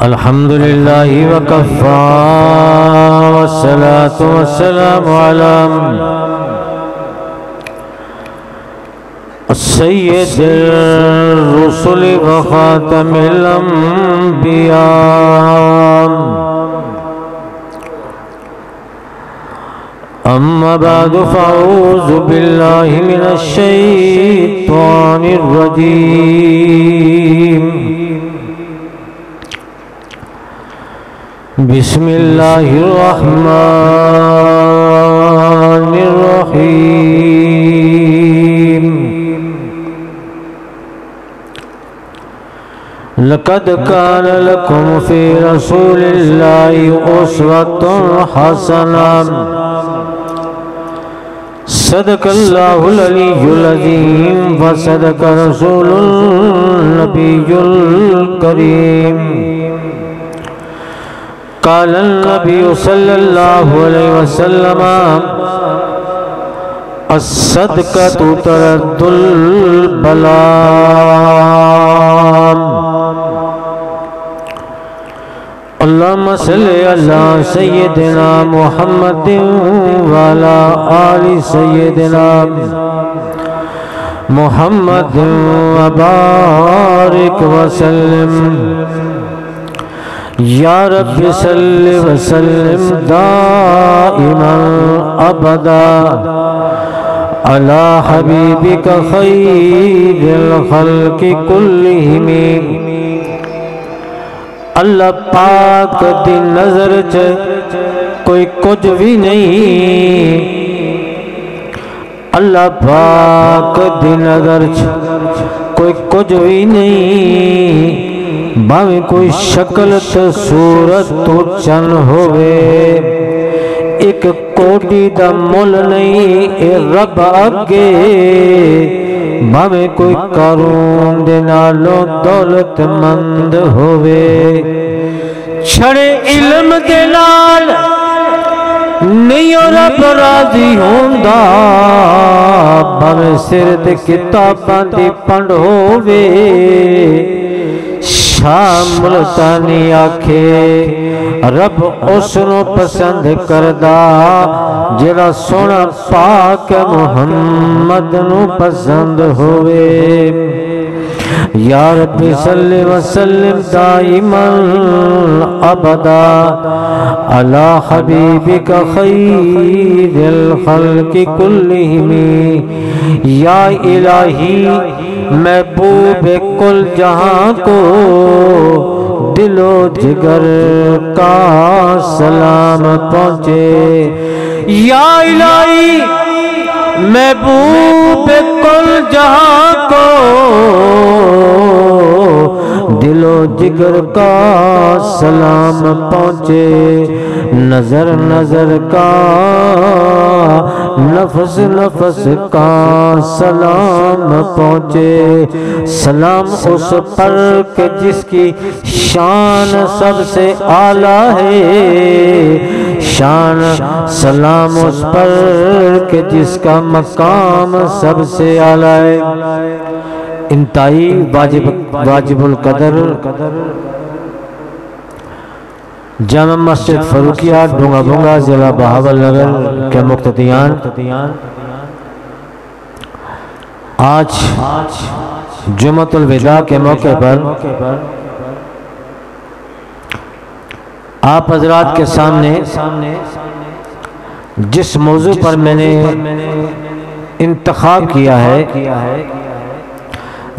الحمدللہ وکفا والصلاة والسلام علی سید الرسل وخاتم الانبیاء اما بعد فاعوذ باللہ من الشیطان الرجیم بسم اللہ الرحمن الرحیم لقد كان لكم في رسول الله أسوة حسنة صدق الله العلي العظيم وصدق رسول النبي الكريم قال النبي صلى الله عليه وسلم الصدقة ترد البلاء اللهم صل على سيدنا محمد وعلى آل سيدنا محمد وبارك وسلم یا رب صل وسلم دائما ابدا علی حبیبک خیر الخلق کلہم اللہ پاک دی نظر چ کوئی کچھ بھی نہیں اللہ پاک دی نظر چ کوئی کچھ بھی نہیں باویں کوئی شکل تو صورت تو چن ہوئے ایک کوٹی دا مل نہیں اے رب اگے باویں کوئی قارون دے نالوں دولت مند ہوئے چھڑے علم دے نال نہیں رب راضی ہوندہ باویں سر دے کتاباں دی پڑھ ہوئے شاہ ملتانی آکھے رب اس نو پسند کردہ جڑا سونا پاک محمد نو پسند ہوئے یا رب صلی وسلم دائما ابدا علی حبیبک خیر الخلق کلہم یا الہی محبوب کل جہاں کو دل و جگر کا سلام پہنچے یا الہی محبوب کل جہاں کو دل و جگر کا سلام پہنچے نظر نظر کا نفس نفس کا سلام پہنچے سلام اس پر کہ جس کی شان سب سے اعلیٰ ہے شان سلام اس پر کہ جس کا مقام سب سے اعلیٰ ہے انتہائی واجب القدر جامع مسجد فروقیہ ڈونگا بونگا ضلع بہاول نگر کے مقتدیان آج جمعۃ الوداع کے موقع پر آپ حضرات کے سامنے جس موضوع پر میں نے انتخاب کیا ہے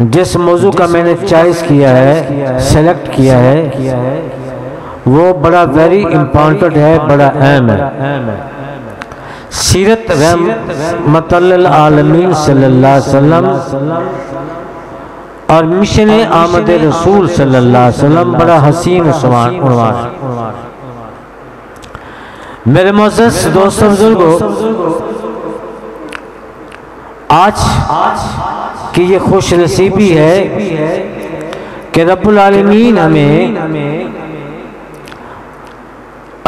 جس موضوع کا میں نے چوائس کیا ہے سیلیکٹ کیا ہے وہ بڑا ویری امپورٹنٹ ہے بڑا اہم ہے سیرت رحمت للعالمین صلی اللہ علیہ وسلم اور مشن آمد رسول صلی اللہ علیہ وسلم بڑا حسین عنوان میرے معزز دوستوں بزرگوں آج کی یہ خوش نصیبی ہے کہ رب العالمین ہمیں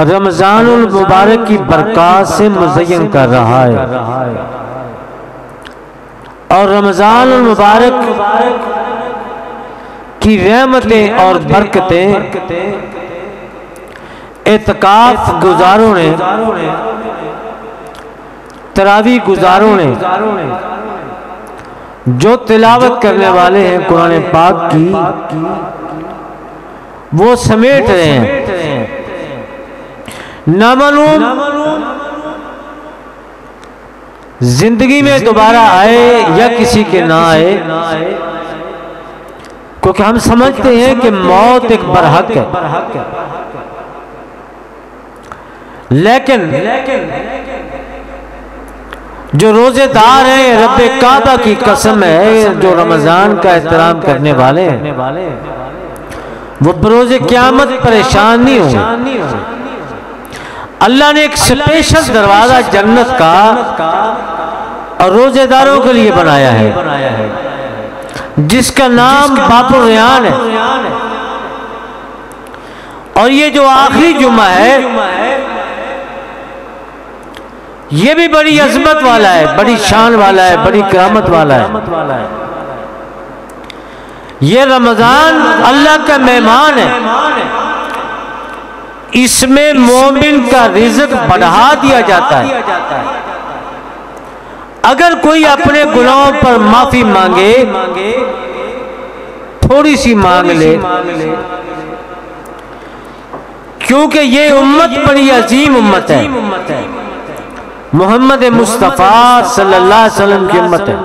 رمضان المبارک کی برکات سے مزین کر رہا ہے اور رمضان المبارک کی رحمتیں اور برکتیں اعتکاف گزاروں نے، تراویح گزاروں نے، جو تلاوت کرنے والے ہیں قرآن پاک کی، وہ سمیٹ رہے ہیں۔ نامعلوم زندگی میں دوبارہ آئے یا کسی کے نہ آئے، کیونکہ ہم سمجھتے ہیں کہ موت ایک برحق ہے، لیکن جو روزے دار ہیں، رب کعبہ کی قسم ہے، جو رمضان کا احترام کرنے والے ہیں، وہ بروز قیامت پریشان نہیں ہوں گے۔ اللہ نے ایک سپیشل دروازہ جنت کا اور روزے داروں کے لیے بنایا ہے، جس کا نام باب الریان ہے۔ اور یہ جو آخری جمعہ ہے، یہ بھی بڑی عظمت والا ہے، بڑی شان والا ہے، بڑی کرامت والا ہے۔ یہ رمضان اللہ کا مہمان ہے، اس میں مومن کا رزق بڑھا دیا جاتا ہے۔ اگر کوئی اپنے گناہوں پر معافی مانگے، تھوڑی سی مانگ لے، کیونکہ یہ امت بڑی عظیم امت ہے، محمد مصطفیٰ صلی اللہ علیہ وسلم کی امت ہے۔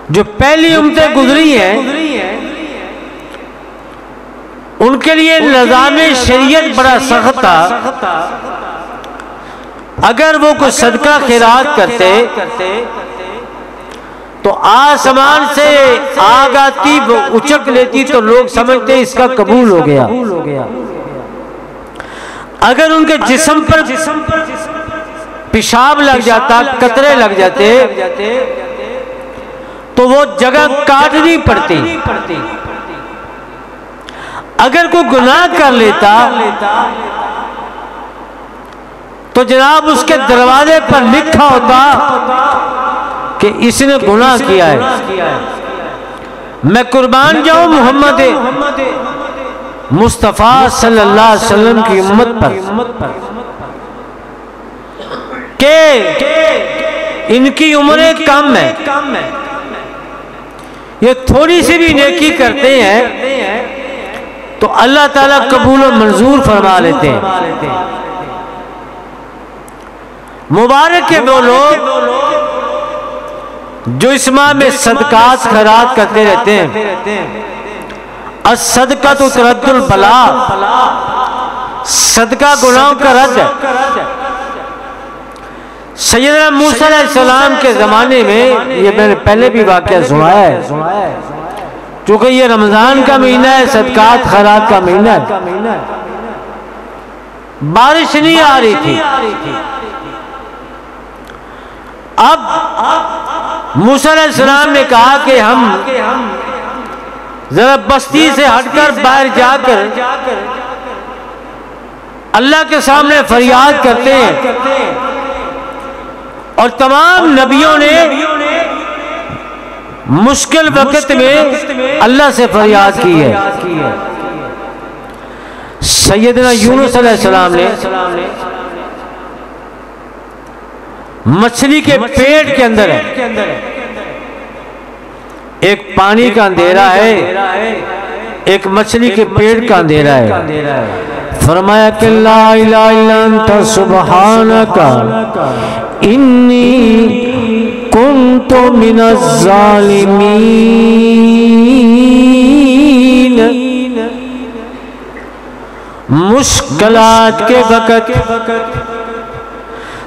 جو پہلی امتیں گزری ہیں، ان کے لیے نظام شریعت بڑا سخت تھا۔ اگر وہ کوئی صدقہ خیرات کرتے تو آسمان سے آگ آتی، وہ اچک لیتی تو لوگ سمجھتے اس کا قبول ہو گیا۔ اگر ان کے جسم پر پیشاب لگ جاتا، قطرے لگ جاتے، تو وہ جگہ کاٹنی پڑتی۔ اگر کوئی گناہ کر لیتا تو جناب اس کے دروازے پر لکھا ہوتا کہ اس نے گناہ کیا ہے۔ میں قربان جاؤں محمد مصطفیٰ صلی اللہ علیہ وسلم کی امت پر کہ ان کی عمریں کم ہے، یہ تھوڑی سی بھی نیکی کرتے ہیں تو اللہ تعالیٰ قبول و منظور فرما لیتے ہیں۔ مبارک کے وہ لوگ جو اس ماہ میں صدقات خیرات کرتے رہتے ہیں۔ الصدقہ ترد البلاء، صدقہ گناہوں کا رد ہے۔ سیدنا موسیٰ علیہ السلام کے زمانے میں، یہ میں نے پہلے بھی واقعہ سنایا ہے، چونکہ یہ رمضان کا مہینہ ہے، صدقات خیرات کا مہینہ ہے، بارش نہیں آ رہی تھی۔ اب موسیٰ علیہ السلام نے کہا کہ ہم ذرا بستی سے ہٹ کر باہر جا کر اللہ کے سامنے فریاد کرتے ہیں۔ اور تمام نبیوں نے مشکل وقت میں اللہ سے فریاد کی ہے۔ سیدنا یونس علیہ السلام نے مچھلی کے پیٹ کے اندر ہے، ایک پانی کا اندھیرا ہے، ایک مچھلی کے پیٹ کا اندھیرا ہے۔ فرمایا کہ لا الہ الا انت سبحانک انی کنت من الظالمین۔ مشکلات کے وقت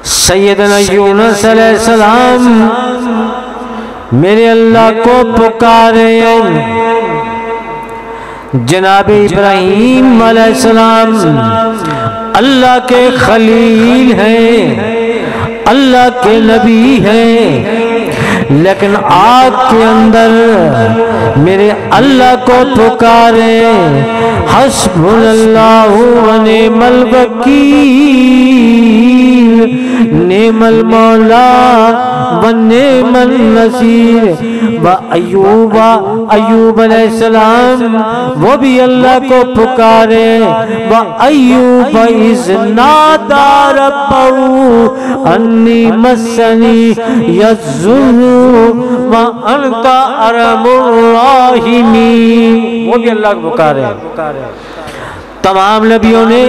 سیدنا یونس علیہ السلام میرے اللہ کو پکارے۔ جناب ابراہیم علیہ السلام اللہ کے خلیل ہیں، اللہ کے نبی ہیں، لیکن آگ کے اندر میرے اللہ کو پکارے۔ حسبنا اللہ و نعم الوکیل۔ نعم المولا و نعم النصیر و ایوب علیہ السلام وہ بھی اللہ کو پکارے و ایوب اذ نادى ربه انی مسنی الضر وانت ارحم الراحمین، وہ بھی اللہ کو پکارے۔ تمام نبیوں نے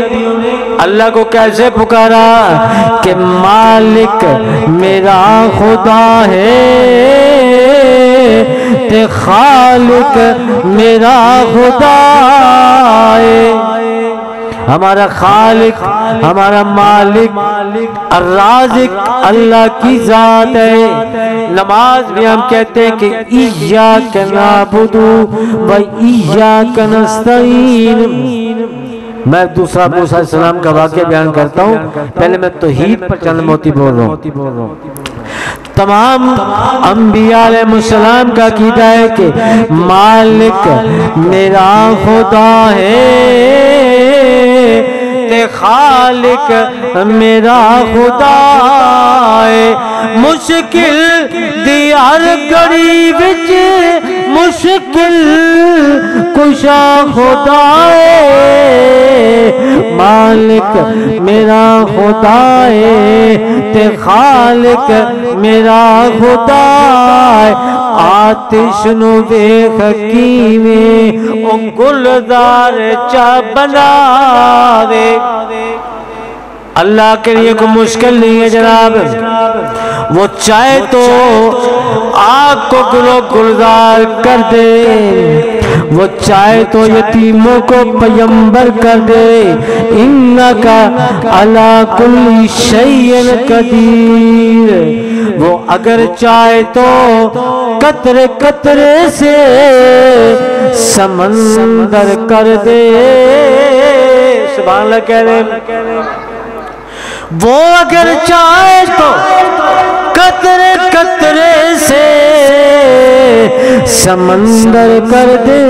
اللہ کو کیسے پکارا کہ مالک میرا خدا ہے، تے خالق میرا خدا ہے۔ ہمارا خالق، ہمارا مالک، الرازق اللہ کی ذات ہے۔ نماز بھی ہم کہتے ہیں کہ ایاک نعبد و ایاک نستعین۔ میں دوسرا موسیٰ علیہ السلام کا واقعہ بیان کرتا ہوں، پہلے میں توحید پر چند موتی بول رہا ہوں۔ تمام انبیاء علیہ السلام کا عقیدہ ہے کہ مالک میرا خدا ہے، تے خالق میرا خدا ہے۔ مشکل دی ہر گھڑی وچ مشکل کشا خدا ہے، مالک میرا خدا ہے، تے خالق میرا خدا ہے۔ آتش نو ویکھ کیویں او گلزار چا بناوے، اللہ کے لیے کوئی مشکل نہیں ہے جناب۔ وہ چاہے تو آگ کو گلو گلزار کر دے، وہ چاہے تو یتیموں کو پیمبر کر دے۔ انکا علی کل شیء قدیر، وہ اگر چاہے تو قطرے قطرے سے سمندر کر دے۔ سبحان اللہ کہہ رہے، وہ اگر چاہے تو قطرے قطرے سے سمندر کر دے،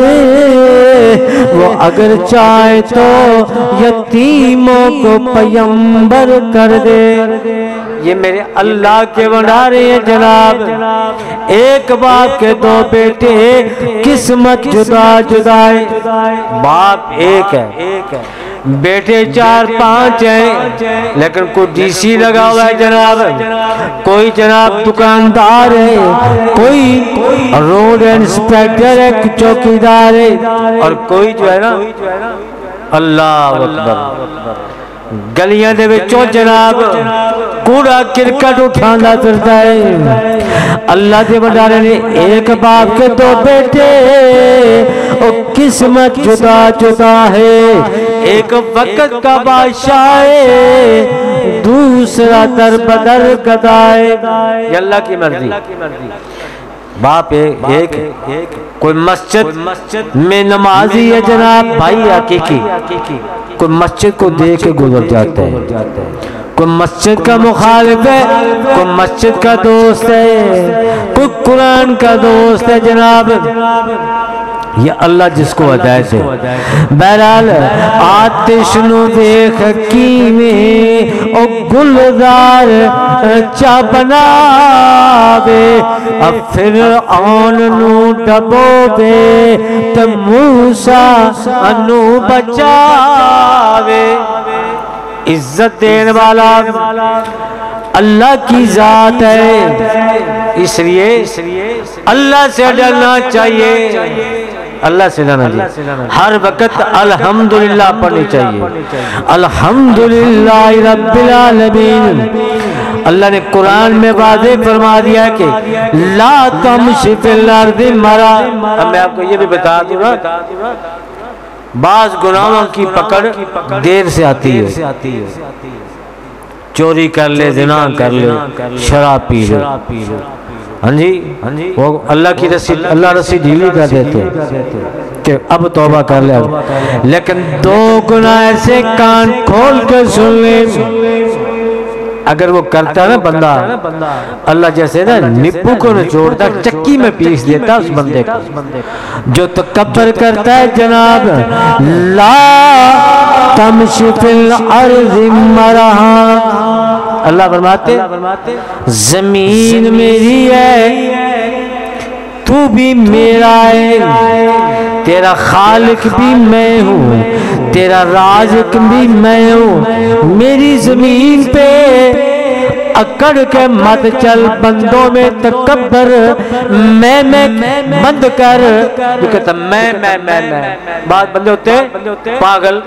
وہ اگر چاہے تو یتیموں کو پیمبر کر دے۔ یہ میرے اللہ کے بنارے ہیں جناب۔ ایک باپ کے دو بیٹے، قسمت جدا جدا ہے، باپ ایک ہے، بیٹے 4-5 ہیں، لیکن کوئی ڈی سی لگا ہوا ہے جناب، کوئی جناب دکاندار ہے، کوئی روڈ انسپیکٹر ہے، چوکیدار ہے، اور کوئی جو ہے نا اللہ اکبر گلیاں دے وچوں جناب کوڑا کرکٹ اٹھانا پھرتا ہے۔ اللہ دے بندے نے ایک باپ کے دو بیٹے، اور قسمت جدا جدا ہے، ایک وقت کا بادشاہ ہے، دوسرا در بدر گدا ہے۔ یہ اللہ کی مرضی، باپ ایک، کوئی مسجد میں نمازی ہے جناب بھائی حقیقی، کوئی مسجد کو دیکھ کے گزر جاتا ہے، کوئی مسجد کا مخالف ہے، کوئی مسجد کا دوست ہے، کوئی قرآن کا دوست ہے جناب۔ یہ اللہ جس کو ہدایت ہے۔ بہرحال آتش نو دیکھ کیویں او گلزار چا بناوے، اب فرعون نو ڈبو دے تے موسیٰ نو بچاوے۔ عزت دین والا اللہ کی ذات ہے، اس لیے اللہ سے ڈرنا چاہیے، اللہ سے ڈرنا چاہیے، ہر وقت الحمدللہ پڑھنی چاہیے، الحمدللہ رب العالمین۔ اللہ نے قرآن میں واضح فرما دیا ہے کہ لا تمشی فی الارض مرا۔ اب میں آپ کو یہ بھی بتا دوں نا، بعض گناہوں کی پکڑ دیر سے آتی ہے، چوری کر لے، زنا کر لے، شراب پی لے، ہاں جی وہ اللہ کی رسی، اللہ رسی ڈھیلی کر دیتے کہ اب توبہ کر لے۔ لیکن دو گناہ ایسے کان کھول کے سن لے، اگر وہ کرتا ہے نا بندہ، اللہ جیسے نا نپو کو نچوڑتا چکی میں پیس دیتا اس بندے کو۔ جو تکبر کرتا ہے جناب، لا تمشی فی الارض مرحا، اللہ فرماتے زمین میری ہے تو بھی میرا ہے، تیرا خالق بھی میں ہوں، تیرا رازق بھی میں ہوں، میری زمین پہ اکڑ کے مت چل، بندوں میں تکبر میں بند کر، جو کہتا میں بعض بندے ہوتے پاگل،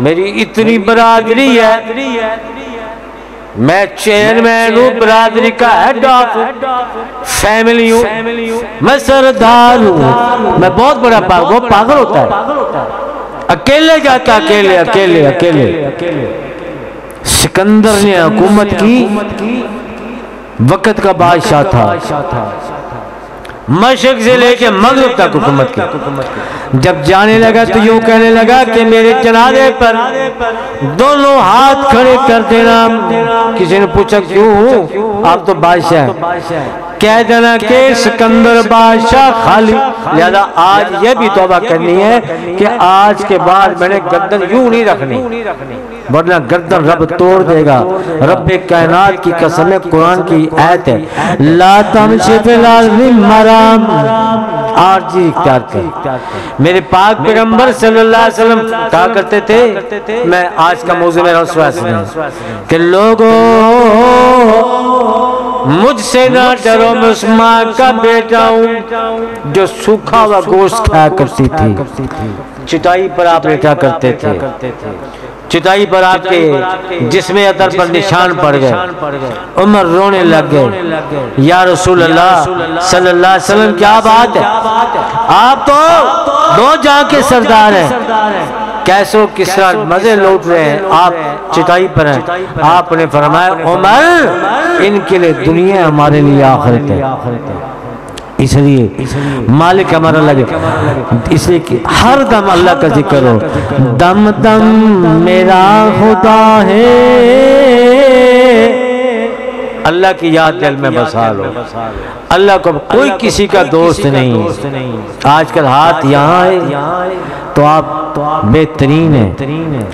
میری اتنی برادری ہے، میں چیئرمین ہوں، برادری کا ہیڈ آف فیملی ہوں، میں سردار ہوں، میں بہت بڑا پاگل، وہ پاگل ہوتا ہے، اکیلے جاتا، اکیلے سکندر نے حکومت کی، وقت کا بادشاہ تھا، مشرق سے لے کے مغرب تک حکومت کی، جب جانے لگا تو یوں کہنے لگا کہ میرے جنازے پر دونوں ہاتھ کھڑے کر دینا۔ کسی نے پوچھا کیوں؟ آپ تو بادشاہ ہیں، کہہ دینا کہ سکندر بادشاہ خالی، لہذا آج یہ بھی توبہ کرنی ہے کہ آج کے بعد میں نے گردن یوں نہیں رکھنی، ورنہ گردن رب توڑ دے گا۔ رب کائنات کی قسم ہے، قرآن کی آیت ہے، لا تمشی فی الارض مرحبا، عاجزی اختیار کر۔ میرے پاک پیغمبر صلی اللہ علیہ وسلم کہا کرتے تھے، میں آج کا موضوع میرا کہ لوگوں مجھ سے نہ ڈرو، میں اس ماں کا بیٹا ہوں جو سوکھا ہوا گوشت کھایا کرتی تھی، چٹائی پر آپ لیٹا کرتے تھے، چٹائی پر آپ کے جسم عطر پر نشان پڑ گئے، عمر رونے لگ گئے، یا رسول اللہ صلی اللہ علیہ وسلم کیا بات ہے، آپ تو دو جہاں کے سردار ہیں، کیسو کس طرح مزے لوٹ رہے ہیں، آپ چٹائی پر ہیں۔ آپ نے فرمایا عمر ان کے لیے دنیا ہمارے لیے آخرت ہے، اس لیے مالک ہمارا لگے، اس لیے کہ ہر دم اللہ کا ذکر ہو، دم دم میرا خدا ہے، اللہ کی یاد دل میں بسا لو، اللہ کو کوئی کسی کا دوست نہیں۔ آج کل ہاتھ یہاں ہے تو آپ بہترین ہیں،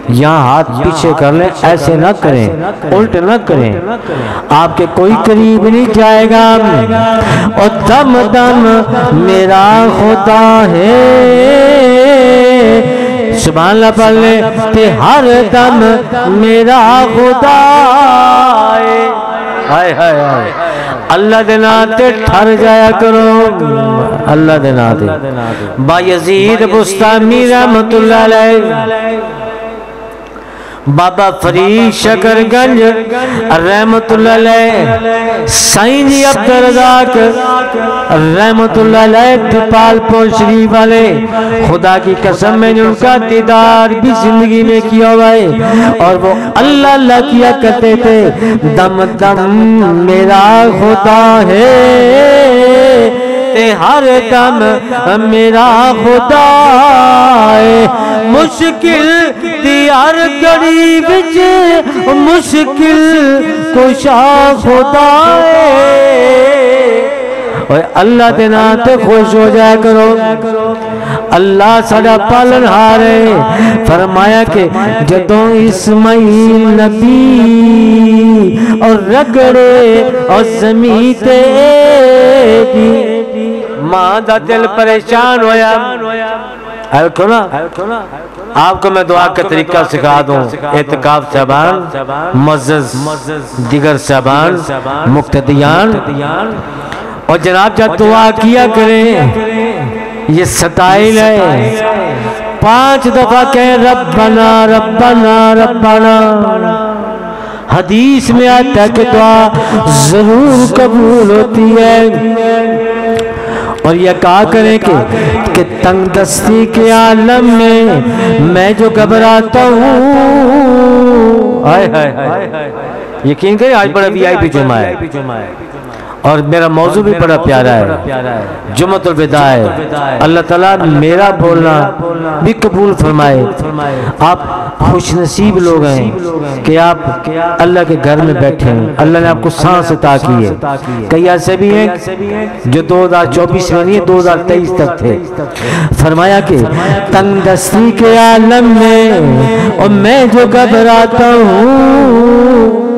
یہاں ہاتھ پیچھے کر لیں، ایسے نہ کریں، الٹ نہ کریں، آپ کے کوئی قریب نہیں جائے گا۔ اور دم دم میرا خدا ہے، سبحان اللہ پڑھ لیں، کہ ہر دم میرا خدا ہے، ہائے ہائے ہائے، اللہ دے ناتے ٹھر جایا کرو، اللہ دے ناتے۔ بایزید بستامی رحمت اللہ علیہ، بابا فرید شکر گنج رحمت اللہ علیہ، سائیں جی عبدالرزاق رحمت اللہ علیہ دھپال پور شریف والے، خدا کی قسم میں نے ان کا دیدار بھی زندگی میں کیا ہوا ہے، اور وہ اللہ اللہ کیا کرتے تھے، دم دم میرا خدا ہے، ہر دم میرا خدا ہے، مشکل دیار گڑی بچ مشکل کشا خدا ہے۔ اور اللہ دے نام تے خوش ہو جایا کرو، اللہ ساڈا پالن ہار ہے، فرمایا کہ جدوں اسماعیل نبی اور رگڑے اور زمین تے ماں دا دل پریشان ہویا، آپ کو میں دعا کا طریقہ سکھا دوں، اعتکاف صاحبان، معزز دیگر صاحبان، مقتدیان، اور جناب جب دعا کیا کریں، یہ ستائل ہے، 5 دفعہ کہیں ربنا ربنا ربنا، حدیث میں آتا ہے کہ دعا ضرور قبول ہوتی ہے۔ اور یہ کہا کریں کہ تنگ دستی کے عالم میں جو گھبراتا ہوں، یقین کریں آج بڑا وی آئی پی جمعہ ہے، اور میرا موضوع بھی بڑا پیارا ہے، جمعۃ الوداع ہے، اللہ تعالیٰ میرا بولنا بھی قبول فرمائے۔ آپ خوش نصیب لوگ ہیں کہ آپ اللہ کے گھر میں بیٹھے ہیں، اللہ نے آپ کو سانس عطا کی ہے۔ کئی ایسے بھی ہیں جو 2024 میں نہیں 2023 تک تھے، فرمایا کہ تنگ دستی کے عالم میں اور میں جو گھبراتا ہوں،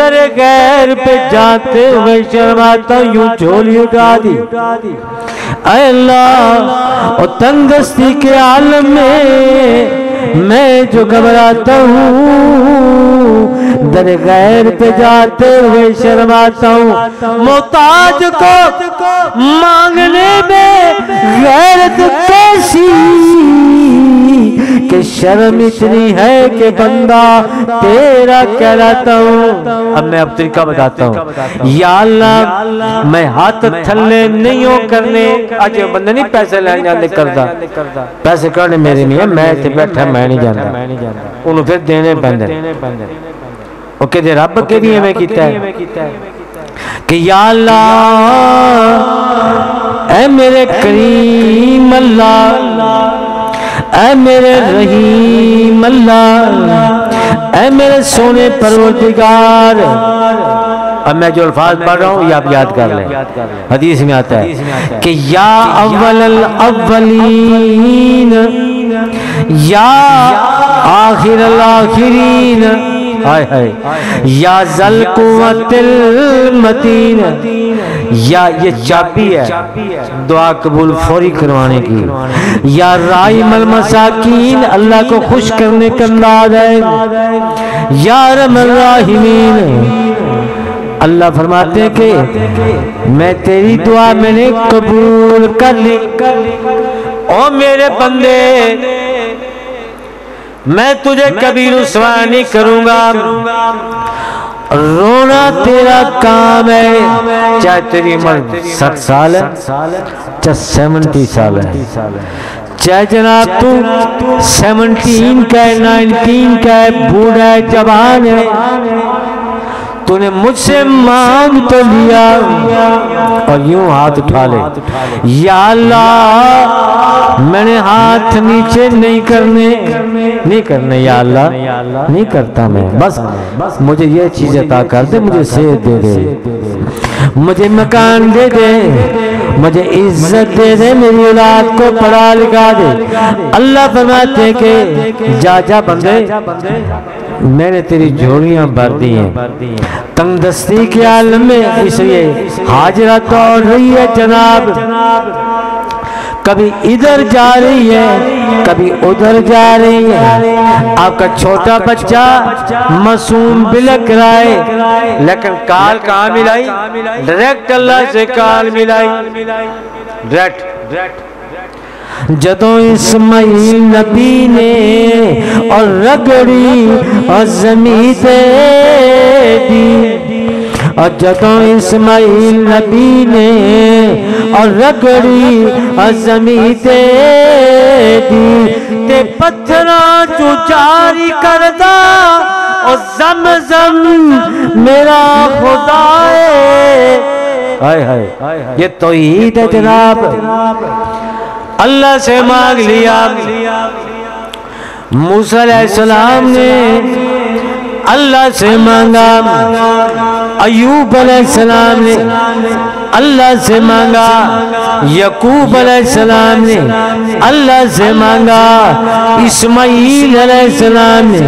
در غیر پہ جاتے ہوئے شرماتا ہوں، یوں جھولی اٹھا دی۔ اے اللہ، اور تنگ دستی کے عالم میں جو گھبراتا ہوں، در غیر پہ جاتے ہوئے شرماتا ہوں، محتاج کو مانگنے میں غیرت کیسی کہ شرم اتنی ہے کہ بندہ تیرا کہلاتا ہوں۔ اب میں طریقہ بتاتا ہوں، یا اللہ میں ہاتھ تھلے نہیں ہوں کرنے، آج بندہ نہیں پیسے لینے جانے کردا، پیسے کرنے میرے نہیں ہے، میں تے بیٹھا میں نہیں جانتا، انہوں پھر دینے بندے وہ کہتے رب کے لیے میں کیتا ہے کہ یا اللہ اے میرے کریم اللہ، اے میرے رحیم اللہ، اے میرے سونے پروردگار۔ اب میں جو الفاظ پڑھ رہا ہوں یہ آپ یاد کر لیں، حدیث میں آتا ہے کہ یا اول الاولین یا آخر الاخرین، یا ذل قوت المتین، یا یہ چابی ہے دعا قبول فوری کروانے کی، یا رائم المساکین اللہ کو خوش کرنے کا انداز ہے، یا ارحم الراحمین۔ اللہ فرماتے ہیں کہ میں تیری دعا میں نے قبول کر لی، او میرے بندے میں تجھے کبھی رسوا نہیں کروں گا، رونا تیرا کام ہے، چاہے تیری عمر 60 سال ہے چاہے 70 سال ہے، چاہے جناب تو 17 کا ہے 19 کا ہے، بوڑھا ہے جوان ہے، تو نے مجھ سے مانگ تو لیا، اور یوں ہاتھ اٹھا لے، یا اللہ میں نے ہاتھ نیچے نہیں کرنے یا اللہ نہیں کرتا میں، بس مجھے یہ چیز عطا کر دے، مجھے صحت دے دے، مجھے مکان دے دے، مجھے عزت دے دے، میری اولاد کو پڑھا لکھا دے۔ اللہ فرماتے ہیں کہ جا بندے میں نے تیری جھولیاں بھر دی ہیں، تنگ دستی کے عالم میں، اس لیے حاجرہ دوڑ رہی ہے جناب، کبھی ادھر جا رہی ہے کبھی ادھر جا رہی ہے، آپ کا چھوٹا بچہ معصوم بلک رہا ہے، لیکن کال کہاں ملائی؟ ڈائریکٹ اللہ سے کال ملائی، ڈائریکٹ۔ جدوں اسماعیل نبی نے اور رگڑی اور زمین دے دی، اور جدوں اسماعیل نبی نے اور رگڑی اور زمین دے دی، تے پتھراں جو جاری کردہ اور زمزم میرا خدا ہے۔ یہ توحید ہے جناب، اللہ سے مانگ لیا۔ موسیٰ علیہ السلام نے اللہ سے مانگا، ایوب علیہ السلام نے اللہ سے مانگا، یعقوب علیہ السلام نے اللہ سے مانگا، اسماعیل علیہ السلام نے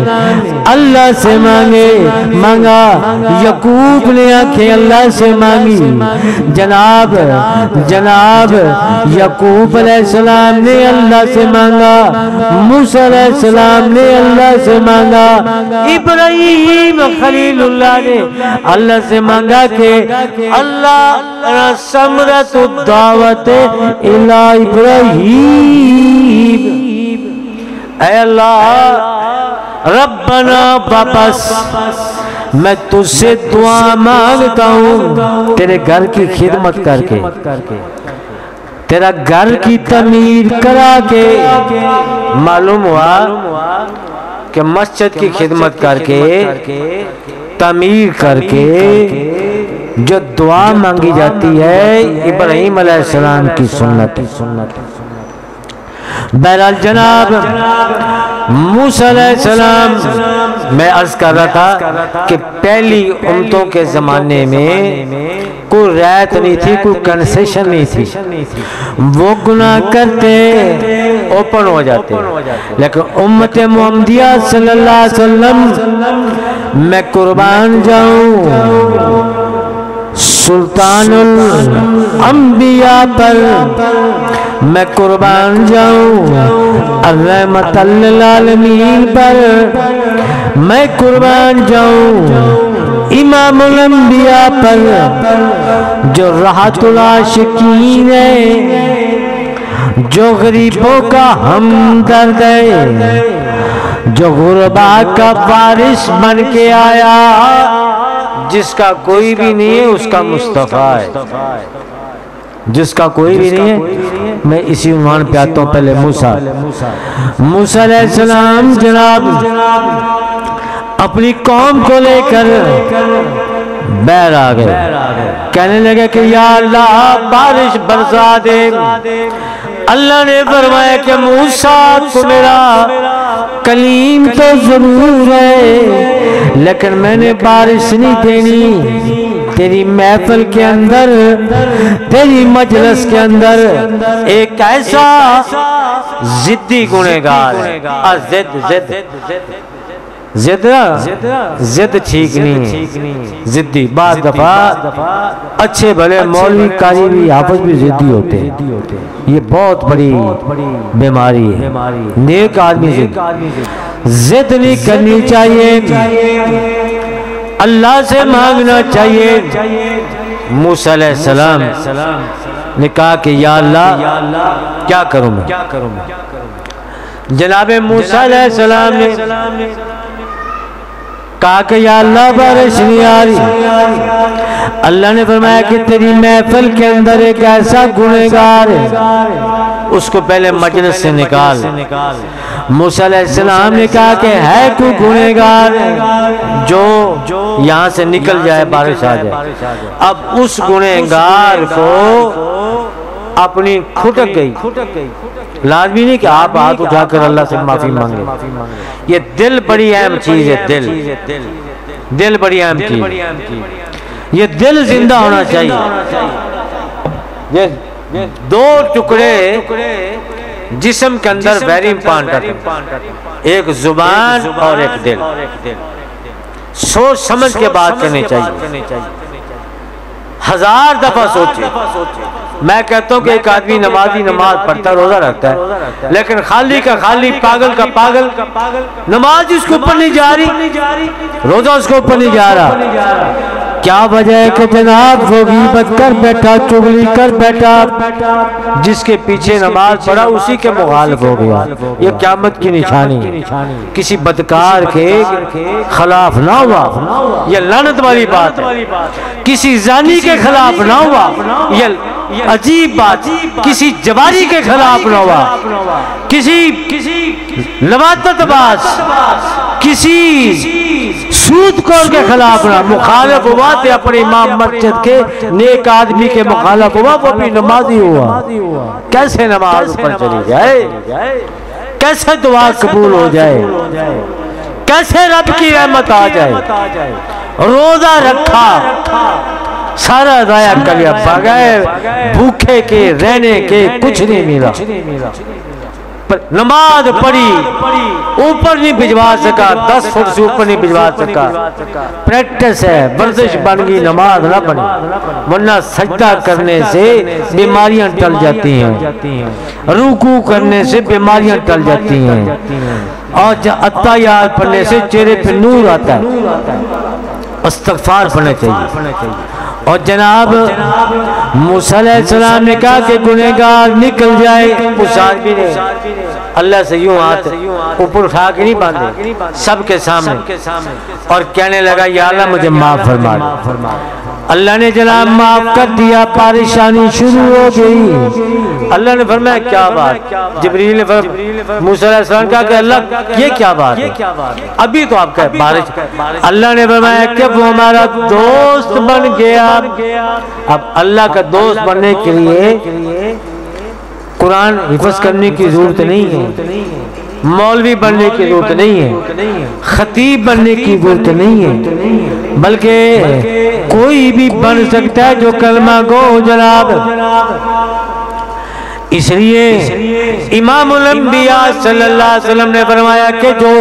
اللہ سے مانگا، یعقوب نے آنکھیں اللہ سے مانگی، جناب یعقوب علیہ السلام نے اللہ سے مانگا، موسیٰ علیہ السلام نے اللہ سے مانگا، ابراہیم خلیل اللہ نے اللہ سے مانگا کہ اللہ ثمرۃ الدعوت الی ابراہیم، اے اللہ ربنا واپس میں تجھ سے دعا مانگتا ہوں، تیرے گھر کی خدمت کر کے، تیرا گھر کی تعمیر کرا کے، معلوم ہوا کہ مسجد کی خدمت کر کے تعمیر کر کے جو دعا مانگی جاتی ہے ابراہیم علیہ السلام کی سنت۔ بہرحال جناب موسیٰ علیہ السلام، میں عرض کر رہا تھا کہ پہلی امتوں کے زمانے میں کوئی رعایت نہیں تھی، کوئی کنسیشن نہیں تھی، وہ گناہ کرتے اوپن ہو جاتے، لیکن امت محمدیہ صلی اللہ علیہ وسلم میں قربان جاؤں سلطان الانبیاء پر، میں قربان جاؤں الرحمت للعالمین پر، میں قربان جاؤں امام الانبیاء پر جو راحت العاشقین ہے، جو غریبوں کا ہمدرد ہے، جو غربا کا وارث بن کے آیا، جس کا کوئی بھی نہیں ہے اس کا مصطفیٰ ہے، جس کا کوئی بھی نہیں ہے۔ میں اسی عنوان پہ آتا ہوں۔ پہلے موسیٰ علیہ السلام جناب اپنی قوم کو لے کر بہر آ گئے، کہنے لگے کہ یا اللہ بارش برسا دے۔ اللہ نے فرمایا کہ موسیٰ تو میرا کلیم تو ضرور ہے، لیکن میں نے بارش نہیں دینی۔ تیری محفل کے اندر، تیری مجلس کے اندر ایک ایسا ضدی گنہگار ہے، زد ٹھیک نہیں ہے، ضدی۔ بعض دفعہ اچھے بھلے مولوی قاری بھی حافظ بھی ضدی ہوتے ہیں، یہ بہت بڑی بیماری ہے۔ نیک آدمی ضد نہیں کرنی چاہیے، اللہ سے مانگنا چاہیے۔ موسیٰ علیہ السلام نے کہا کہ یا اللہ کیا کروں میں؟ جناب موسیٰ علیہ السلام نے کہا کہ یا اللہ بارش نہیں آ رہی۔ اللہ نے فرمایا کہ تیری محفل کے اندر ایک ایسا گنہگار ہے، اس کو پہلے مجلس سے نکال۔ موسیٰ علیہ السلام نے کہا کہ ہے کوئی گنہگار جو یہاں سے نکل جائے، بارش آ جائے۔ اب اس گنہگار کو اپنی کھٹک گئی، لازمی نہیں کہ آپ ہاتھ اٹھا کر اللہ سے معافی مانگے، یہ دل بڑی اہم چیز ہے، دل بڑی اہم چیز، یہ دل زندہ ہونا چاہیے۔ یہ دو ٹکڑے جسم کے اندر ویری امپورٹنٹ، ایک زبان اور ایک دل۔ سوچ سمجھ کے بات کرنی چاہیے، ہزار دفعہ سوچے۔ میں کہتا ہوں کہ ایک آدمی نمازی نماز پڑھتا روزہ رکھتا ہے، لیکن خالی کا خالی پاگل کا پاگل، نماز اس کو اوپر نہیں جا رہی، روزہ اس کو اوپر نہیں جا رہا۔ کیا وجہ ہے کہ جناب وہ غیبت کر بیٹھا، چغلی کر بیٹھا، جس کے پیچھے نماز پڑھا اسی کے مخالف ہو گیا۔ یہ قیامت کی نشانی، کسی بدکار کے خلاف نہ ہوا، یہ لعنت والی بات ہے۔ کسی زانی کے خلاف نہ ہوا، یہ عجیب بات، کسی جواری کے خلاف نہ ہوا، کسی لواطت باز، کسی سود خور کے خلاف نہ مخالف ہوا، تو اپنے امام مسجد کے نیک آدمی کے مخالف ہوا، وہ بھی نمازی ہوا۔ کیسے نماز پر چلی جائے، کیسے دعا قبول ہو جائے، کیسے رب کی رحمت آ جائے۔ روزہ رکھا، سارا ضائع کر لیا، بغیر بھوکے کے رہنے کے کچھ نہیں ملا۔ نماز پڑھی، اوپر نہیں بھجوا سکا، 10 فٹ سے اوپر نہیں بھجوا سکا۔ پریکٹس ہے، ورزش بن گئی، نماز نہ بنی، ورنہ سجدہ کرنے سے بیماریاں ٹل جاتی ہیں، رکوع کرنے سے بیماریاں ٹل جاتی ہیں، اور اتحیات پڑھنے سے چہرے پہ نور آتا ہے۔ استغفار پڑھنا چاہیے۔ اور جناب موسیٰ علیہ السلام نے کہا کہ گنہگار نکل جائے، موسیٰ بھی نے اللہ سے یوں ہاتھ اوپر اٹھا کے نہیں باندھے، سب کے سامنے، اور کہنے لگا یا اللہ مجھے معاف فرما دے۔ اللہ نے جناب معاف کر دیا، پریشانی شروع ہو گئی۔ اللہ نے فرمایا کیا بات؟ جبریل نے موسیٰ علیہ السلام کہا کہ اللہ یہ کیا بات ہے؟ ابھی تو آپ کا بارش۔ اللہ نے فرمایا کہ وہ ہمارا دوست بن گیا۔ اب اللہ کا دوست بننے کے لیے قرآن حفظ کرنے کی ضرورت نہیں ہے، مولوی بننے کی ضرورت نہیں ہے، خطیب بننے کی ضرورت نہیں ہے، بلکہ کوئی بھی بن سکتا ہے جو کلمہ گو ہو جناب۔ اس لیے امام الانبیاء صلی اللہ علیہ وسلم نے فرمایا کہ جو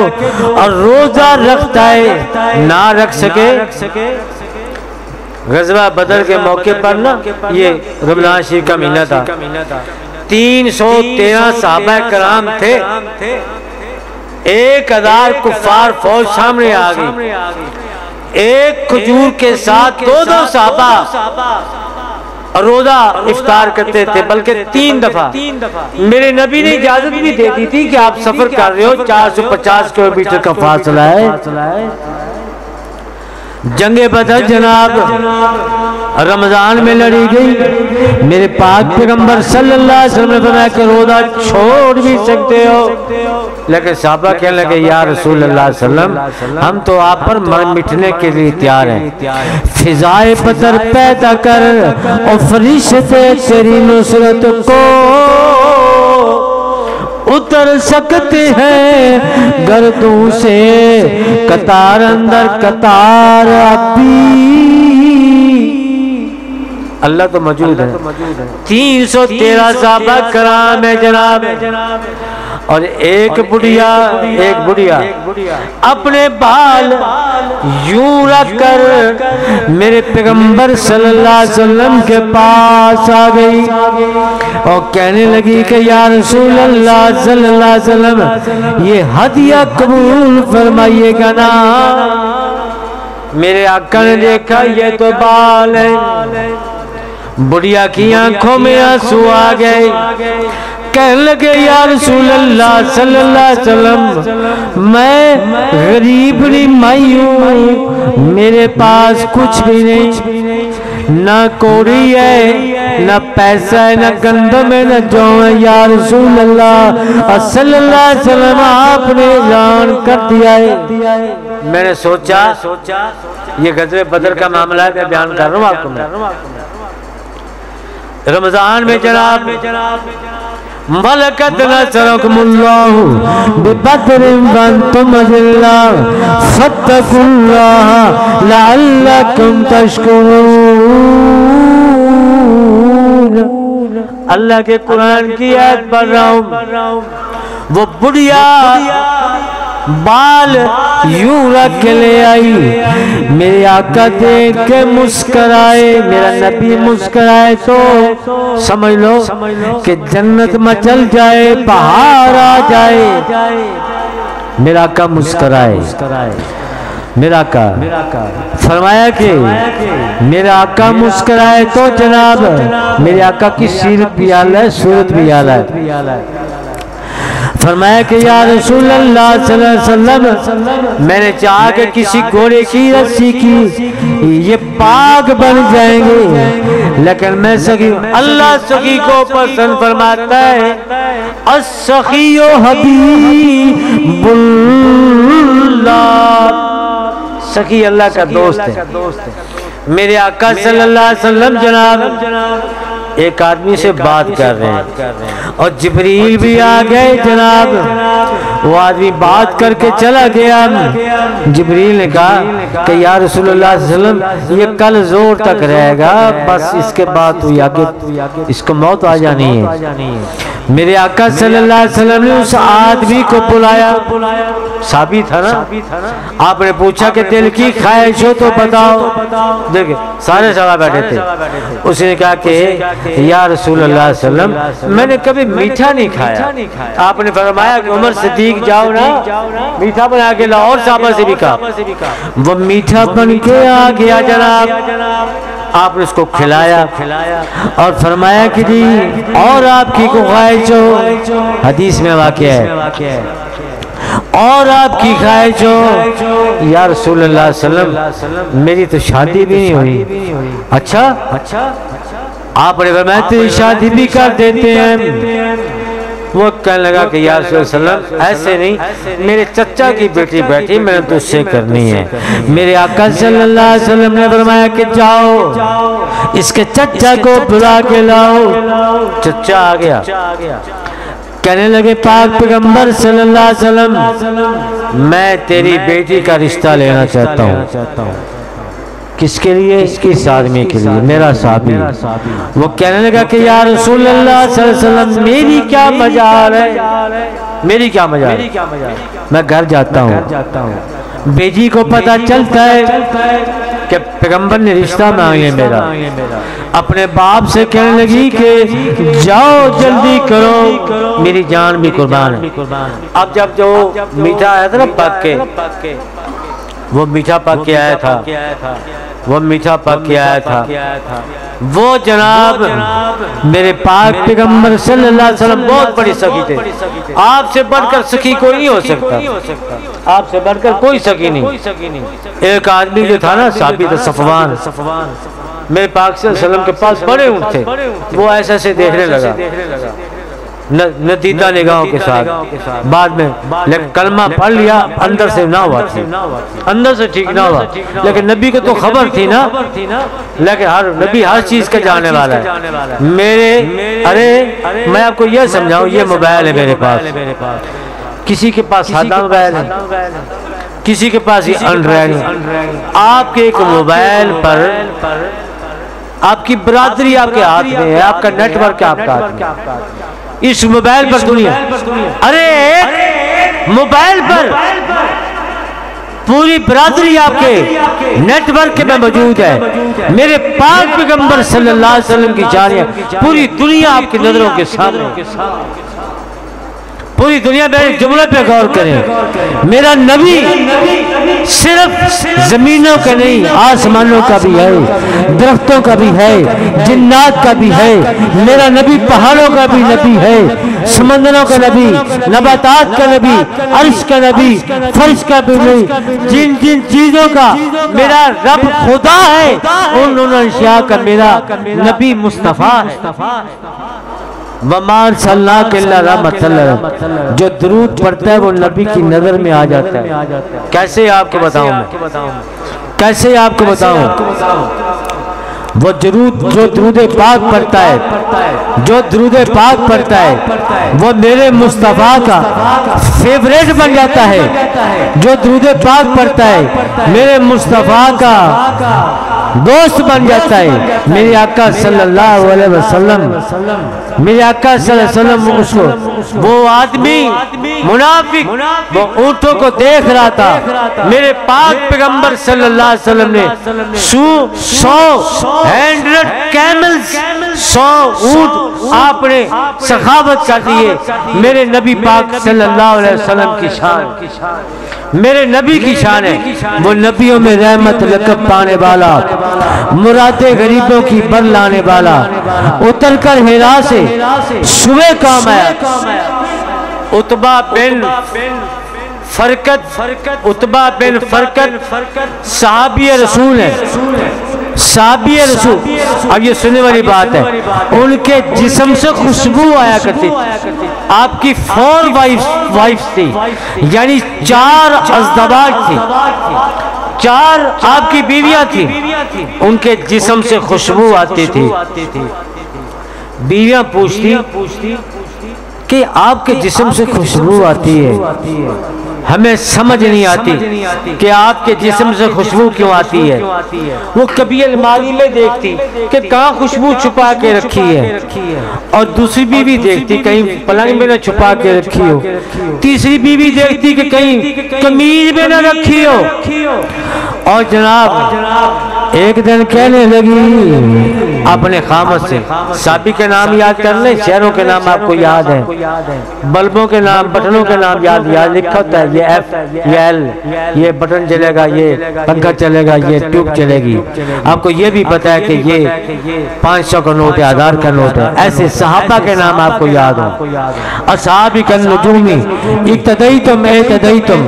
روزہ رکھتا ہے نہ رکھ سکے، غزوہ بدر کے موقع پر نا، یہ رمضان شریف کا مہینہ تھا، 313 صحابہ کرام تھے، 1000 کفار فوج سامنے آ گئی، ایک کھجور کے ساتھ 2 صحابہ روزہ افطار کرتے تھے، بلکہ 3 دفعہ۔ میرے نبی نے اجازت بھی دے دی تھی کہ آپ سفر کر رہے ہو، 450 کلومیٹر کا فاصلہ ہے۔ جنگ بدر جناب رمضان میں لڑی گئی، میرے پاک پیغمبر صلی اللہ علیہ وسلم نے فرمایا کہ روزہ چھوڑ بھی سکتے ہو، لیکن صحابہ کہنے لگے یا رسول اللہ صلی اللہ علیہ وسلم ہم تو آپ پر مر مٹنے کے لیے تیار ہیں، فضائے بدر پیدا کر اور فرشتے تیری نصرت کو اتر سکتے ہیں، گردوں سے قطار اندر قطار ابھی۔ اللہ تو موجود ہے، 313 صحابہ کرام ہے جناب، اور ایک بڑھیا اپنے بال یوں رکھ کر میرے پیغمبر صلی اللہ علیہ وسلم کے پاس آ گئی اور کہنے لگی کہ یا رسول اللہ صلی اللہ علیہ وسلم یہ ہدیہ قبول فرمائیے گا نا۔ میرے آقا نے دیکھا یہ تو بال ہے، بڑھیا کی آنکھوں میں آنسو آ گئے، کہنے لگے یا رسول اللہ صلی اللہ علیہ وسلم میں غریب مائی ہوں، میرے پاس کچھ بھی نہیں، نہ کوڑی ہے، نہ پیسہ ہے، نہ گندم ہے، نہ جو ہے، یا رسول اللہ صلی اللہ علیہ وسلم آپ نے اعلان کر دیا ہے۔ میں نے سوچا یہ غزوہ بدر کا معاملہ ہے، میں بیان کر رہا ہوں آپ کو۔ رمضان میں جناب ملکت نصرکم اللہ ببدر وانتم اذلہ فاتقوا اللہ لعلکم تشکرون۔ اللہ کے قرآن کی آیت پڑھ رہا ہوں، وہ بڑھیا بال یوں رکھ کے لے آئی، میرے آقا دیکھ کے مسکرائے، میرا نبی مسکرائے تو سمجھ لو کہ جنت مچل جائے، پہاڑ آ جائے۔ میرا آقا مسکرائے، میرا آقا فرمایا کہ میرا آقا مسکرائے تو جناب میرے آقا کی سیرت بھی اعلیٰ ہے، صورت بھی اعلیٰ ہے۔ فرمایا کہ یا رسول اللہ صلی اللہ علیہ وسلم میں نے چاہا کہ کسی گھوڑے کی رسی کی یہ باغ بن جائیں گے، لیکن میں سخی، اللہ سخی کو پسند فرماتا ہے، السخی حبیب اللہ، سخی اللہ کا دوست ہے۔ میرے آقا صلی اللہ علیہ وسلم جناب ایک آدمی سے بات کر رہے ہیں اور جبریل بھی آ گئے جناب، وہ آدمی بات کر کے چلا گیا۔ جبریل نے کہا کہ یا رسول اللہ صلی اللہ علیہ وسلم یہ کل زور تک رہے گا، بس اس کے بعد اس کو موت آ جانی ہے۔ میرے آقا صلی اللہ علیہ وسلم نے اس آدمی کو بلایا، صحابی تھا نا، آپ نے پوچھا کہ دل کی خواہش ہو تو بتاؤ، دیکھیں سارے صحابہ بیٹھے تھے۔ اس نے کہا کہ یا رسول اللہ صلی اللہ علیہ وسلم میں نے کبھی میٹھا نہیں کھایا۔ آپ نے فرمایا کہ عمر صدیق جاؤ نا میٹھا بنا کے لاؤ، اور صحابہ سے بھی کہا، وہ میٹھا بن کے آ گیا جناب۔ آپ نے اس کو کھلایا اور فرمایا کہ جی اور آپ کی کو خواہش ہو، حدیث میں واقع ہے، اور آپ کی خواہش ہو یا رسول اللہ صلی اللہ علیہ وسلم میری تو شادی بھی نہیں ہوئی۔ اچھا آپ نے فرمایا تیری شادی بھی کر دیتے ہیں۔ وہ کہنے لگا کہ یا رسول اللہ صلی اللہ علیہ وسلم ایسے نہیں، میرے چچا کی بیٹی بیٹھی میں نے تو اس سے کرنی ہے۔ میرے آقا صلی اللہ علیہ وسلم نے فرمایا کہ جاؤ اس کے چچا کو بلا کے لاؤ۔ چچا آ گیا، کہنے لگے پاک پیغمبر صلی اللہ علیہ وسلم میں تیری بیٹی کا رشتہ لینا چاہتا ہوں۔ کس کے لیے؟ اس آدمی کے لیے، میرا صحابی۔ وہ کہنے لگا کہ یا رسول اللہ صلی اللہ علیہ وسلم میری کیا مجال ہے، میری کیا مجال، میں گھر جاتا ہوں۔ بیٹی کو پتہ چلتا ہے کہ پیغمبر نے رشتہ مانگے میرا، اپنے باپ سے کہنے لگی کہ جاؤ جلدی کرو، میری جان بھی قربان ہے۔ اب جب جو میٹھا آیا تھا نا پک کے، وہ میٹھا پک کے آیا تھا، وہ میٹھا پک کے آیا تھا، وہ جناب میرے پاک پیغمبر صلی اللہ علیہ وسلم بہت بڑی سخی تھے۔ آپ سے بڑھ کر سخی کوئی نہیں ہو سکتا، آپ سے بڑھ کر کوئی سخی نہیں۔ ایک آدمی جو تھا نا صحابی تھا صفوان، میرے پاک صلی اللہ علیہ وسلم کے پاس بڑے اونٹ تھے، وہ ایسے سے دیکھنے لگا ندیدہ نگاہوں کے ساتھ، بعد میں لیکن کلمہ پڑھ لیا، اندر سے نہ ہوا تھی، اندر سے ٹھیک نہ ہوا، لیکن نبی کو تو خبر تھی نا، لیکن نبی ہر چیز کا جانے والا ہے۔ ارے میں آپ کو یہ سمجھاؤں، یہ موبائل ہے میرے پاس، کسی کے پاس سادہ موبائل ہے، کسی کے پاس یہ اینڈرائیڈ ہے۔ آپ کے ایک موبائل پر آپ کی برادری آپ کے ہاتھ میں ہے، آپ کا نیٹ ورک آپ کا ہاتھ میں، اس موبائل پر دنیا، ارے موبائل پر پوری برادری آپ کے نیٹ ورک میں موجود ہے۔ میرے پاک پیغمبر صلی اللہ علیہ وسلم کی جانیہ پوری دنیا آپ کی نظروں کے سامنے، پوری دنیا میں ایک جملے پہ غور کریں، میرا نبی صرف زمینوں کا نہیں، آسمانوں کا بھی ہے، درختوں کا بھی ہے، جنات کا بھی ہے، میرا نبی پہاڑوں کا بھی نبی ہے، سمندروں کا نبی، نباتات کا نبی، عرش کا نبی، فرش کا بھی نہیں، جن جن چیزوں کا میرا رب خدا ہے ان اشیاء کا میرا نبی مصطفیٰ ہے۔ وَمَا أَرْسَلْنَاكَ إِلَّا رَحْمَةً لِّلْعَالَمِينَ، جو درود پڑھتا ہے وہ نبی کی نظر میں آ جاتا ہے۔ کیسے آپ کو بتاؤں میں، کیسے آپ کو بتاؤں، وہ جو درود پاک پڑھتا ہے، جو درود پاک پڑھتا ہے وہ میرے مصطفیٰ کا فیوریٹ بن جاتا ہے، جو درود پاک پڑھتا ہے میرے مصطفیٰ کا دوست بن جاتا ہے۔ میرے آقا صلی اللہ علیہ وسلم، میرے آقا صلی اللہ علیہ وسلم اس کو، وہ آدمی منافق وہ اونٹوں کو دیکھ رہا تھا، میرے پاک پیغمبر صلی اللہ علیہ وسلم نے 100 کیملز 100 اونٹ آپ نے سخاوت کر دیے۔ میرے نبی پاک صلی اللہ علیہ وسلم کی شان، میرے نبی کی شان ہے، وہ نبیوں میں رحمت لقب پانے والا، مراد غریبوں کی بر لانے والا، اتر کر ہیرا سے صبح کام آیا۔ عتبہ بن فرقد صحابی رسول ہے، صحابی رسول۔ اب یہ سننے والی بات ہے، ان کے جسم سے خوشبو آیا کرتی تھی۔ آپ کی 4 وائفز تھی، یعنی 4 ازدواج تھی، 4 آپ کی بیویاں تھی، ان کے جسم سے خوشبو آتی تھی۔ بیویاں پوچھتی کہ آپ کے جسم سے خوشبو آتی ہے، ہمیں سمجھ نہیں آتی کہ آپ کے جسم سے خوشبو کیوں آتی ہے۔ وہ کبھی الماری میں دیکھتی کہ کہاں خوشبو چھپا کے رکھی ہے، اور دوسری بیوی دیکھتی کہیں پلنگ میں نہ چھپا کے رکھی ہو، تیسری بیوی دیکھتی کہ کہیں قمیض میں نہ رکھی ہو، اور جناب ایک دن کہنے لگی اپنے خامد سے، صحابی کے نام یاد کر لیں، شہروں کے نام آپ کو یاد ہیں، بلبوں کے نام، بٹنوں کے نام یاد لکھا ہوتا ہے، یہ ایف، یہ ایل، یہ بٹن چلے گا، یہ پنکھا چلے گا، یہ ٹیوب چلے گی۔ آپ کو یہ بھی پتا ہے کہ یہ 500 کا نوٹ ہے، 1000 کا نوٹ ہے۔ ایسے صحابہ کے نام آپ کو یاد ہو، اصحابی کا نجومی اقتدیتم اعتدیتم،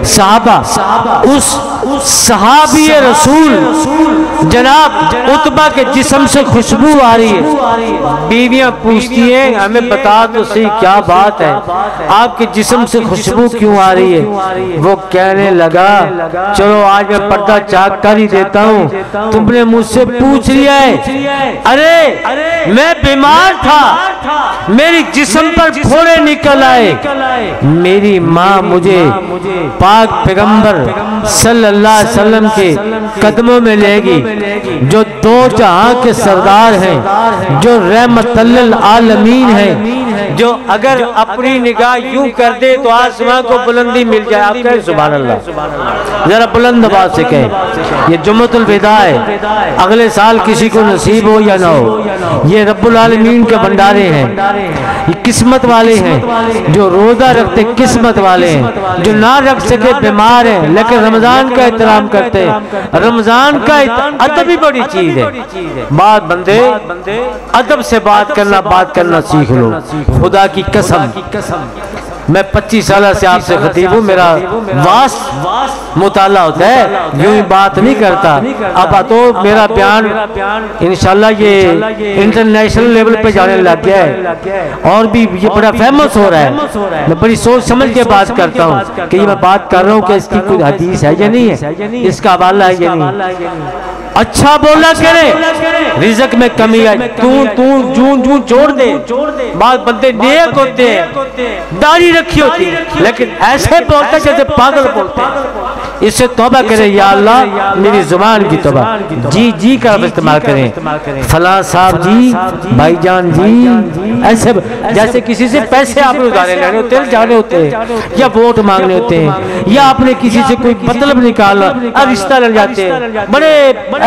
صحابہ، اس صحابی رسول جناب عتبہ کے جسم سے خوشبو آ رہی ہے۔ بیویاں پوچھتی ہیں ہمیں بتا تو صحیح کیا بات ہے، آپ کے جسم سے خوشبو کیوں آ رہی ہے؟ وہ کہنے لگا چلو آج میں پردہ چاک کر ہی دیتا ہوں، تم نے مجھ سے پوچھ لیا ہے، ارے میں بیمار تھا، میری جسم پر پھوڑے نکل آئے، میری ماں مجھے پاک پیغمبر صلی اللہ علیہ وسلم کے قدموں میں لے گی، جو دو جہاں کے سردار ہیں، جو رحمت للعالمین ہیں، جو اگر اپنی نگاہ یوں کر دے تو آسمان کو بلندی مل جائے۔ آپ کہیں سبحان اللہ، ذرا بلند آواز سے کہیں۔ یہ جمعۃ الوداع ہے، اگلے سال کسی کو نصیب ہو یا نہ ہو، یہ رب العالمین کے بندارے ہیں، یہ قسمت والے ہیں، جو روزہ رکھتے قسمت والے ہیں، جو نہ رکھ سکے بیمار ہیں لیکن رمضان کا احترام کرتے ہیں۔ رمضان کا ادب بھی بڑی چیز ہے، بات بندے ادب سے بات کرنا سیکھ لو۔ خدا کی قسم میں 25 سالہ سے آپ سے خطیب ہوں، میرا واسط مطالعہ ہوتا ہے، یوں ہی بات نہیں کرتا۔ اب تو میرا بیان انشاءاللہ یہ انٹرنیشنل لیول پہ جانے لگ گیا ہے، اور بھی یہ بڑا فیمس ہو رہا ہے۔ میں بڑی سوچ سمجھ کے بات کرتا ہوں کہ یہ میں بات کر رہا ہوں کہ اس کی کوئی حدیث ہے یا نہیں ہے، اس کا حوالہ ہے یا نہیں۔ اچھا بولا کرے، رزق میں کمی آئے جون چھوڑ دے۔ بعض بندے نیک ہوتے ہیں، داڑھی رکھی ہوتی ہے، لیکن ایسے بولتے ہیں جیسے پاگل بولتے ہیں۔ اس سے توبہ کرے، یا اللہ میری زبان کی توبہ، جی کا استعمال کریں، فلاں صاحب جی، بھائی جان جی، ایسے جیسے کسی سے پیسے آپ نے ادھارے لینے ہوتے ہیں، جانے ہوتے ہیں، یا ووٹ مانگنے ہوتے ہیں، یا آپ نے کسی سے کوئی مطلب نکالنا، رشتہ لگ جاتے ہیں، بڑے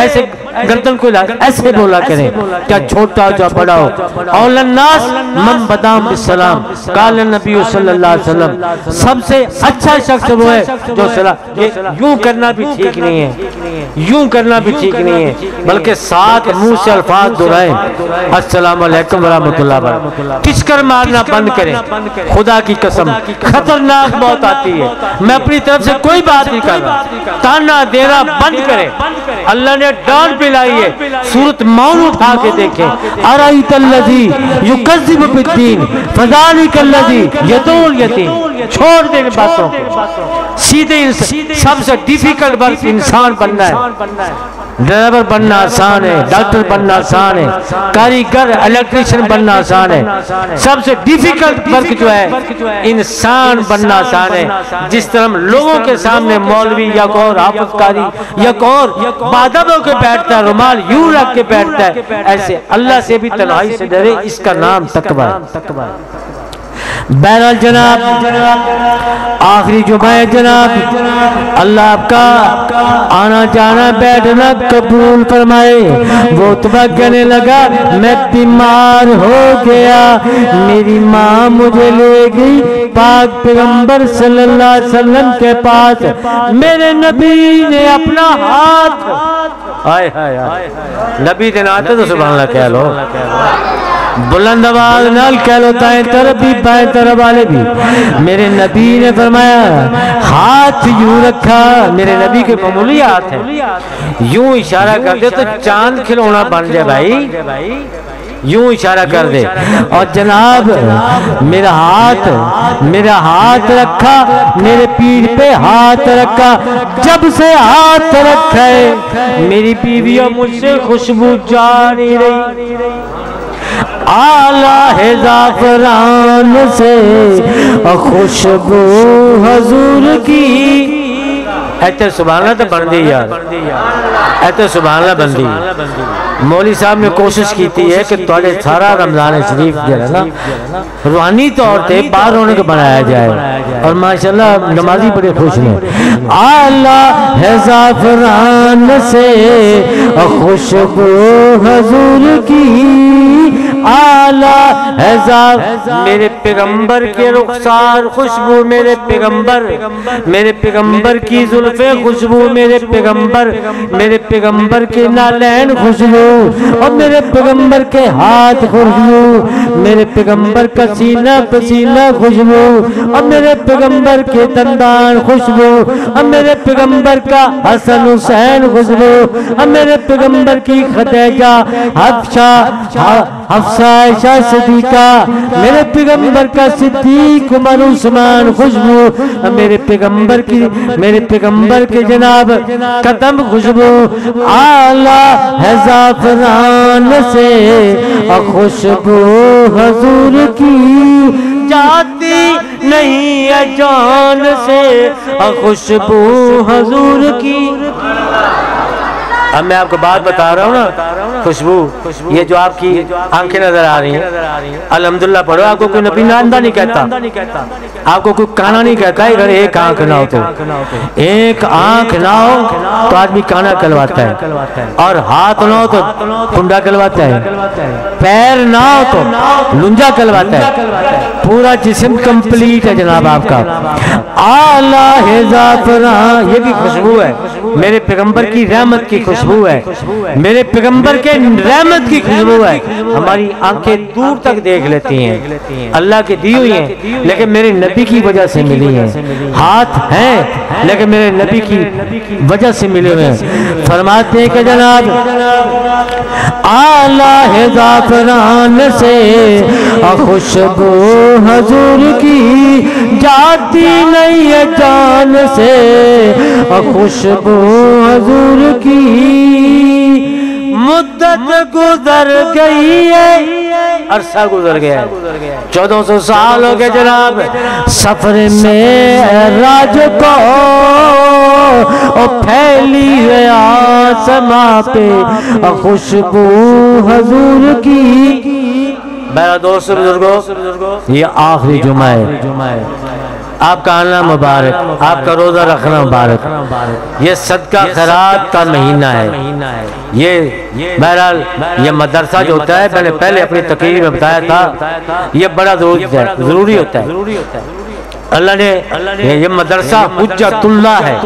ایسے گردن کو ایسے بولا کریں، کیا چھوٹا جو بڑا ہو۔ اول الناس من بدام بالسلام، قال النبی صلی اللہ علیہ وسلم، سب سے اچھا شخص وہ ہے جو سلام۔ یوں کرنا بھی ٹھیک نہیں ہے، یوں کرنا بھی ٹھیک نہیں ہے، بلکہ ساتھ منہ سے الفاظ دہرائیں، السلام علیکم ورحمۃ اللہ وبرکاتہ۔ ٹچکر مارنا بند کریں، خدا کی قسم خطرناک موت آتی ہے۔ میں اپنی طرف سے کوئی بات نہیں کر رہا، تانا دینا بند کریں۔ اللہ نے ڈانٹ پلائی ہے، سورۃ مون اٹھا کے دیکھیں، ارائیت الذی یکذب بالدین فذلک الذی یدعو الیتیم۔ چھوڑ دیں باتوں کو، سیدھے سب سے ڈیفیکلٹ ورک انسان بننا ہے۔ ڈرائیور بننا آسان ہے، ڈاکٹر بننا آسان ہے، کاریگر الیکٹریشین بننا آسان ہے، سب سے ڈیفیکلٹ ورک جو ہے انسان بننا آسان ہے۔ جس طرح ہم لوگوں کے سامنے مولوی یا اور حافظ کاری یا اور بادب ہو کے بیٹھتا ہے، رومال یوں رکھ کے بیٹھتا ہے، ایسے اللہ سے بھی تنہائی سے ڈرے، اس کا نام تقویٰ ہے۔ بہرحال جناب، آخری جمعہ ہے جناب، اللہ آپ کا آنا جانا بیٹھنا قبول فرمائے۔ وہ تباہ کہنے لگا میں بیمار ہو گیا، میری ماں مجھے لے گئی پاک پیغمبر صلی اللہ علیہ وسلم کے پاس، میرے نبی نے اپنا ہاتھ، آئے ہائے نبی دن آتے تو سبحان اللہ کہہ لو، بلند آواز نال کہہ لو، دائیں طرف بھی بائیں طرف والے بھی، میرے نبی نے فرمایا ہاتھ یوں رکھا، میرے نبی کے معمولی ہاتھ ہیں، یوں اشارہ کر دے تو چاند کھلونا بن جائے بھائی، یوں اشارہ کر دے، اور جناب میرا ہاتھ رکھا، میرے پیر پہ ہاتھ رکھا، جب سے ہاتھ رکھا ہے میری بیویوں مجھ سے خوشبو جا نہیں رہی، آلہ ہے زعفران سے خوشبو حضور کی۔ ایتے سبحان اللہ تو بن دی یار، ایتے سبحان اللہ بن دی۔ مولوی صاحب نے کوشش کیتی ہے کہ توڑے سارا رمضان شریف جو ہے نا روحانی طور تے باہر ہونے کو بنایا جائے، اور ماشاءاللہ نمازی بڑے خوش ہیں۔ آلہ ہے زعفران سے خوشبو حضور کی، آلہ ہے میرے پیغمبر کے رخسار خوشبو، میرے پیغمبر کی زلفیں خوشبو، میرے پیغمبر کے نالین خوشبو، اور میرے پیغمبر کے ہاتھ خوشبو، میرے پیغمبر کا سینہ پسینہ خوشبو، اور میرے پیغمبر کے دندان خوشبو، اب میرے پیغمبر کا حسن حسین خوشبو، اب میرے پیغمبر کی خدیجہ حفصہ عائشہ صدیقہ، میرے پیغمبر کا صدیق عمر عثمان خوشبو، اب میرے پیغمبر کے جناب قدم خوشبو، اعلیٰ ہے زعفران سے خوشبو حضور کی، جاتی نہیں ہے جان سے خوشبو حضور کی۔ اب میں آپ کو بات بتا رہا ہوں نا، خوشبو، یہ جو آپ کی آنکھیں نظر آ رہی ہیں، الحمدللہ پڑھو، آپ کو کوئی نبی ناندہ نہیں کہتا، آپ کو کوئی کانا نہیں کہتا ہے، اگر ایک آنکھ نہ ہو تو، ایک آنکھ نہ ہو تو آدمی کانا کہلواتا ہے، اور ہاتھ نہ ہو تو ٹھنڈا کہلواتا ہے، پیر نہ ہو تو لنجا کہلواتا ہے، پورا جسم کمپلیٹ ہے جناب آپ کا۔ اعلیٰ ہے زعفران، یہ بھی خوشبو ہے، میرے پیغمبر کی رحمت کی خوشبو ہے، میرے پیغمبر کے رحمت کی خوشبو ہے۔ ہماری آنکھیں دور تک دیکھ لیتی ہیں، اللہ کی دی ہوئی ہیں، لیکن میرے نبی کی وجہ سے ملی ہیں، ہاتھ ہیں لیکن میرے نبی کی وجہ سے ملے ہوئے ہیں۔ فرماتے ہیں کہ جناب اعلیٰ ہے زعفران سے خوشبو حضور کی، جاتی نہیں ہے جان سے خوشبو حضور کی۔ مدت گزر گئی ہے، عرصہ گزر گیا ہے، 1400 سال ہو گئے جناب سفر میں راج کو، پھیلی ہے آسماں پہ خوشبو حضور کی۔ میرا دوست بزرگوں، یہ آخری جمعہ ہے، آپ کا آنا مبارک، آپ کا روزہ رکھنا مبارک، یہ صدقہ خیرات کا مہینہ ہے۔ یہ بہرحال یہ مدرسہ جو ہوتا ہے، میں نے پہلے اپنی تقریر میں بتایا تھا، یہ بڑا ضروری ہوتا ہے۔ اللہ نے یہ مدرسہ حجت اللہ ہے۔